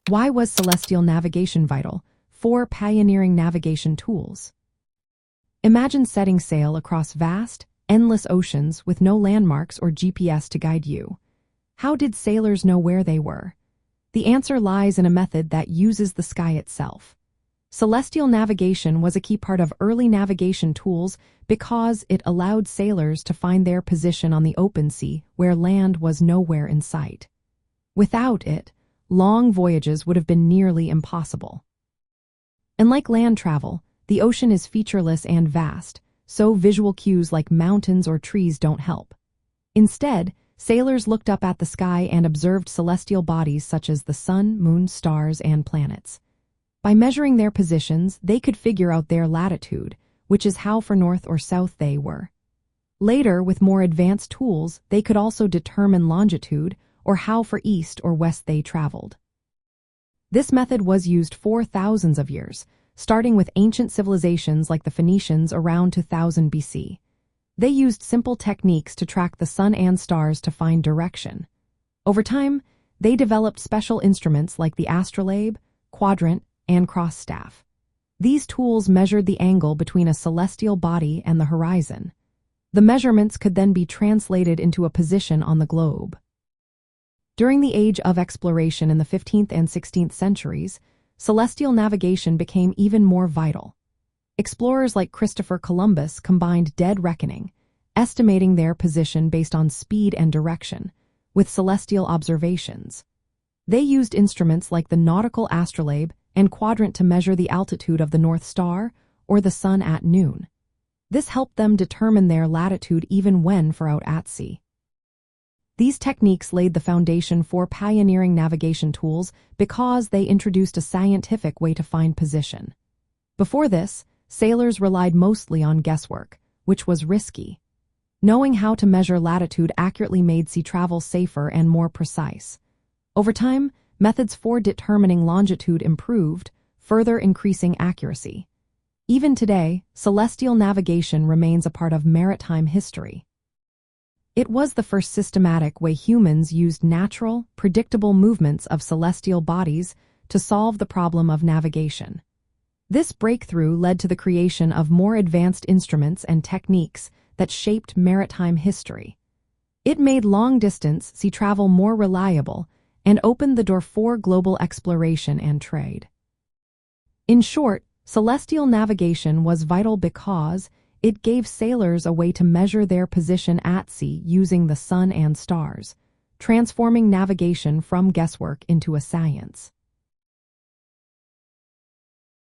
Why was celestial navigation vital? 4 pioneering navigation tools. Imagine setting sail across vast, endless oceans with no landmarks or GPS to guide you. How did sailors know where they were? The answer lies in a method that uses the sky itself. Celestial navigation was a key part of early navigation tools because it allowed sailors to find their position on the open sea where land was nowhere in sight. Without it, long voyages would have been nearly impossible. Unlike land travel, the ocean is featureless and vast, so visual cues like mountains or trees don't help. Instead, sailors looked up at the sky and observed celestial bodies such as the sun, moon, stars, and planets. By measuring their positions, they could figure out their latitude, which is how far north or south they were. Later, with more advanced tools, they could also determine longitude or how far east or west they traveled. This method was used for thousands of years, starting with ancient civilizations like the Phoenicians around 2000 BC. They used simple techniques to track the sun and stars to find direction. Over time, they developed special instruments like the astrolabe, quadrant, and cross staff. These tools measured the angle between a celestial body and the horizon. The measurements could then be translated into a position on the globe. During the age of exploration in the 15th and 16th centuries, celestial navigation became even more vital. Explorers like Christopher Columbus combined dead reckoning, estimating their position based on speed and direction, with celestial observations. They used instruments like the nautical astrolabe and quadrant to measure the altitude of the North Star or the sun at noon. This helped them determine their latitude even when far out at sea. These techniques laid the foundation for pioneering navigation tools because they introduced a scientific way to find position. Before this, sailors relied mostly on guesswork, which was risky. Knowing how to measure latitude accurately made sea travel safer and more precise. Over time, methods for determining longitude improved, further increasing accuracy. Even today, celestial navigation remains a part of maritime history. It was the first systematic way humans used natural, predictable movements of celestial bodies to solve the problem of navigation. This breakthrough led to the creation of more advanced instruments and techniques that shaped maritime history. It made long-distance sea travel more reliable and opened the door for global exploration and trade. In short, celestial navigation was vital because it gave sailors a way to measure their position at sea using the sun and stars, transforming navigation from guesswork into a science.